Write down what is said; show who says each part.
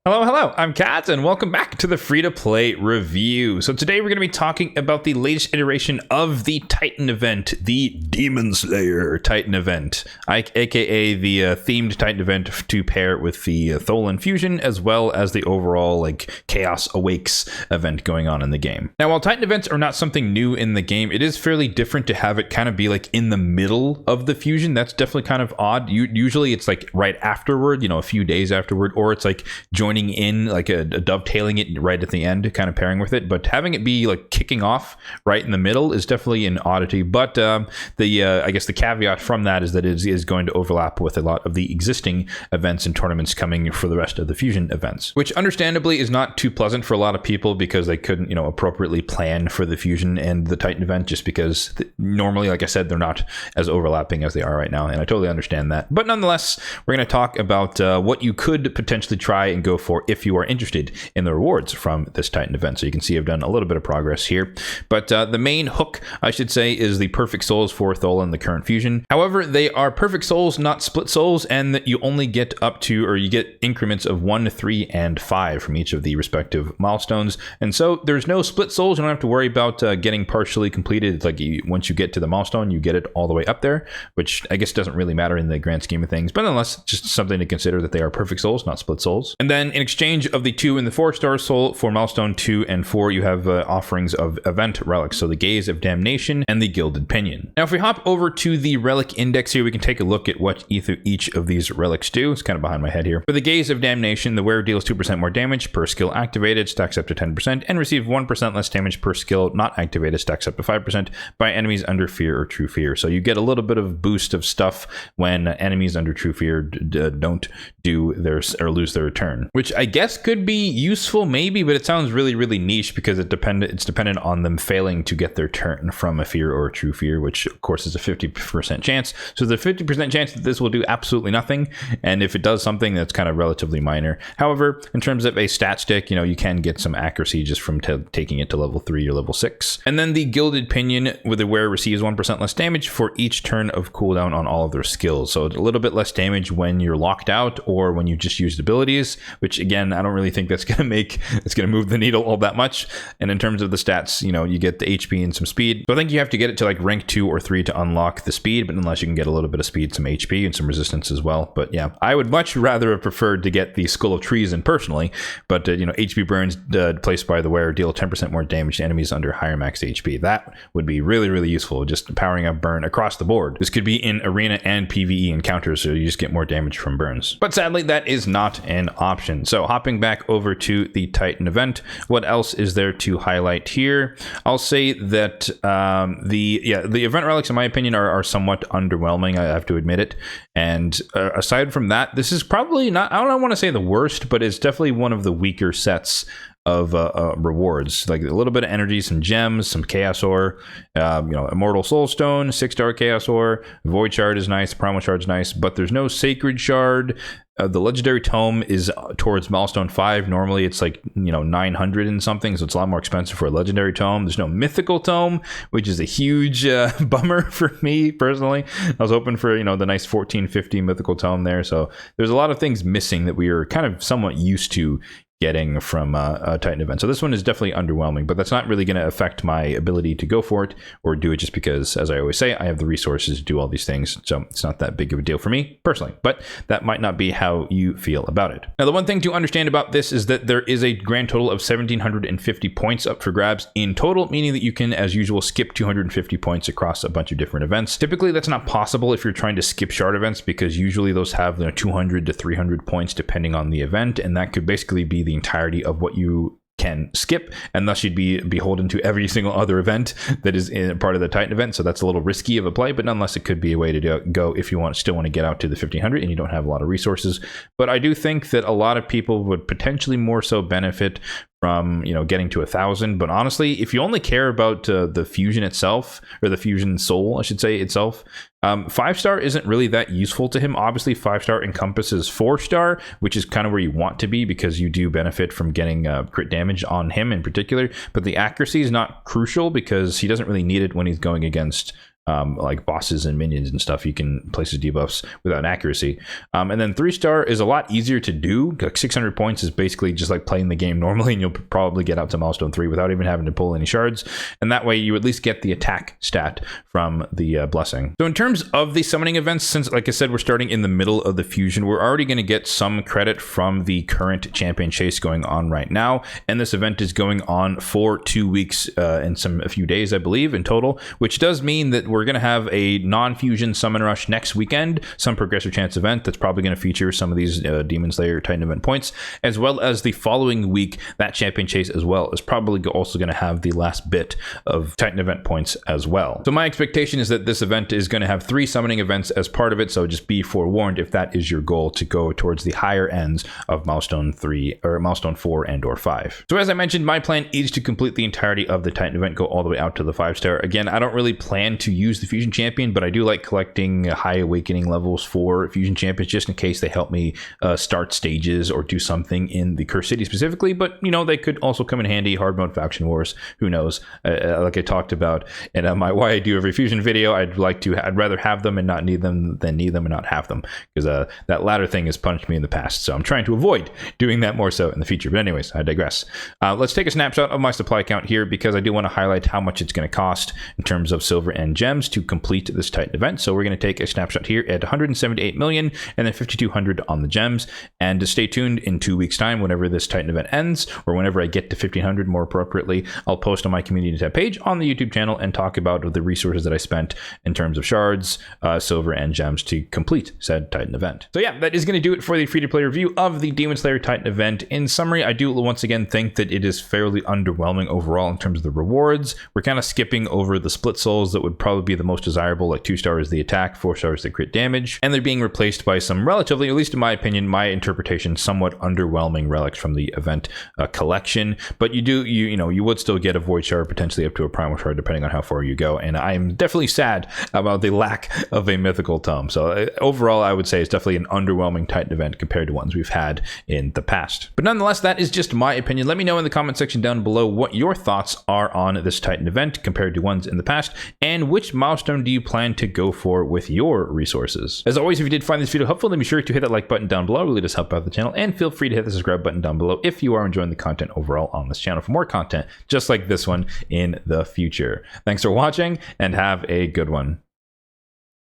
Speaker 1: Hello, hello, I'm Kats, and welcome back to the free-to-play review. So today we're going to be talking about the latest iteration of the Titan event, the Demonslayer Titan event, aka the themed Titan event to pair with the Tholan fusion, as well as the overall like Chaos Awakes event going on in the game. Now, while Titan events are not something new in the game, it is fairly different to have it kind of be like in the middle of the fusion. That's definitely kind of odd. Usually it's like right afterward, a few days afterward, or it's like joining in like a dovetailing it right at the end, kind of pairing with it. But having it be like kicking off right in the middle is definitely an oddity. But I guess the caveat from that is that it is going to overlap with a lot of the existing events and tournaments coming for the rest of the fusion events, which understandably is not too pleasant for a lot of people because they couldn't appropriately plan for the fusion and the Titan event, just because normally, like I said, they're not as overlapping as they are right now, and I totally understand that. But nonetheless, we're going to talk about what you could potentially try and go for if you are interested in the rewards from this Titan event. So you can see I've done a little bit of progress here, but the main hook, I should say, is the perfect souls for Tholan, the current fusion. However, they are perfect souls, not split souls, and that you only get up to, or you get increments of 1, 3, and 5 from each of the respective milestones. And so there's no split souls. You don't have to worry about getting partially completed. It's like once you get to the milestone, you get it all the way up there, which I guess doesn't really matter in the grand scheme of things, but nonetheless, just something to consider that they are perfect souls, not split souls. And then in exchange of the 2 and the 4-star soul for milestone 2 and 4, you have offerings of event relics, so the Gaze of Damnation and the Gilded Pinion. Now, if we hop over to the relic index here, we can take a look at what each of these relics do. It's kind of behind my head here. For the Gaze of Damnation, the wearer deals 2% more damage per skill activated, stacks up to 10%, and receives 1% less damage per skill not activated, stacks up to 5% by enemies under fear or true fear. So you get a little bit of boost of stuff when enemies under true fear don't do their or lose their turn, which I guess could be useful maybe, but it sounds really, really niche because it's dependent on them failing to get their turn from a fear or a true fear, which of course is a 50% chance. So there's a 50% chance that this will do absolutely nothing, and if it does something, that's kind of relatively minor. However, in terms of a stat stick, you can get some accuracy just from taking it to level 3 or level 6. And then the Gilded Pinion, where the wearer receives 1% less damage for each turn of cooldown on all of their skills. So a little bit less damage when you're locked out or when you just used abilities, which again, I don't really think that's going to move the needle all that much. And in terms of the stats, you get the HP and some speed. So I think you have to get it to like rank 2 or 3 to unlock the speed, but unless you can get a little bit of speed, some HP and some resistance as well. But yeah, I would much rather have preferred to get the Skull of Treason personally, but HP burns placed by the wearer deal 10% more damage to enemies under higher max HP. That would be really, really useful, just powering up burn across the board. This could be in arena and PvE encounters, so you just get more damage from burns. But sadly, that is not an option. So hopping back over to the Titan event, what else is there to highlight here? I'll say that the event relics, in my opinion, are somewhat underwhelming. I have to admit it. And aside from that, this is probably not, I don't want to say the worst, but it's definitely one of the weaker sets of rewards. Like a little bit of energy, some gems, some chaos ore, immortal soulstone, 6-star chaos ore, void shard is nice, primal shard is nice, but there's no sacred shard. The legendary tome is towards milestone 5. Normally it's like 900 and something, so it's a lot more expensive for a legendary tome. There's no mythical tome, which is a huge bummer for me personally. I was hoping for the nice 1450 mythical tome there. So there's a lot of things missing that we are kind of somewhat used to getting from a Titan event. So this one is definitely underwhelming, but that's not really going to affect my ability to go for it or do it, just because, as I always say, I have the resources to do all these things. So it's not that big of a deal for me personally, but that might not be how you feel about it. Now, the one thing to understand about this is that there is a grand total of 1,750 points up for grabs in total, meaning that you can, as usual, skip 250 points across a bunch of different events. Typically, that's not possible if you're trying to skip shard events, because usually those have 200 to 300 points depending on the event, and that could basically be the entirety of what you can skip, and thus you'd be beholden to every single other event that is in part of the Titan event. So that's a little risky of a play, but nonetheless it could be a way to go if you still want to get out to the 1500 and you don't have a lot of resources. But I do think that a lot of people would potentially more so benefit from getting to 1,000. But honestly, if you only care about the fusion itself, or the fusion soul I should say itself, 5-star isn't really that useful to him. Obviously 5-star encompasses 4-star, which is kind of where you want to be, because you do benefit from getting crit damage on him in particular. But the accuracy is not crucial because he doesn't really need it when he's going against like bosses and minions and stuff, you can place the debuffs without accuracy. And then 3-star is a lot easier to do. Like 600 points is basically just like playing the game normally, and you'll probably get out to milestone 3 without even having to pull any shards. And that way you at least get the attack stat from the blessing. So in terms of the summoning events, since like I said, we're starting in the middle of the fusion, we're already going to get some credit from the current champion chase going on right now. And this event is going on for 2 weeks and a few days, I believe, in total, which does mean that we're going to have a non-fusion summon rush next weekend, some progressive chance event that's probably going to feature some of these Demonslayer Titan event points, as well as the following week, that champion chase as well is probably also going to have the last bit of Titan event points as well. So my expectation is that this event is going to have 3 summoning events as part of it, so just be forewarned if that is your goal, to go towards the higher ends of milestone 3 or milestone 4 and or 5. So as I mentioned, my plan is to complete the entirety of the Titan event, go all the way out to the 5-star. Again, I don't really plan to use the fusion champion, but I do like collecting high awakening levels for fusion champions just in case they help me start stages or do something in the Cursed City specifically. But you know, they could also come in handy. Hard mode faction wars, who knows? Like I talked about in my why I do every fusion video, I'd rather have them and not need them than need them and not have them, because that latter thing has punished me in the past. So I'm trying to avoid doing that more so in the future. But anyways, I digress. Let's take a snapshot of my supply count here, because I do want to highlight how much it's going to cost in terms of silver and gems to complete this Titan event. So we're going to take a snapshot here at 178 million and then 5,200 on the gems. And to stay tuned in 2 weeks time, whenever this Titan event ends, or whenever I get to 1,500 more appropriately, I'll post on my community tab page on the YouTube channel and talk about the resources that I spent in terms of shards, silver, and gems to complete said Titan event. So yeah, that is going to do it for the free-to-play review of the Demonslayer Titan event. In summary, I do once again think that it is fairly underwhelming overall in terms of the rewards. We're kind of skipping over the split souls that would probably be the most desirable, like 2 stars the attack, 4 stars the crit damage, and they're being replaced by some relatively, at least in my opinion, my interpretation, somewhat underwhelming relics from the event collection. But you would still get a void shard, potentially up to a primal shard, depending on how far you go. And I am definitely sad about the lack of a mythical tome. So overall, I would say it's definitely an underwhelming Titan event compared to ones we've had in the past. But nonetheless, that is just my opinion. Let me know in the comment section down below what your thoughts are on this Titan event compared to ones in the past, and which milestone do you plan to go for with your resources. As always, if you did find this video helpful, then be sure to hit that like button down below. It really does help out the channel, and feel free to hit the subscribe button down below if you are enjoying the content overall on this channel for more content just like this one in the future. Thanks for watching, and have a good one.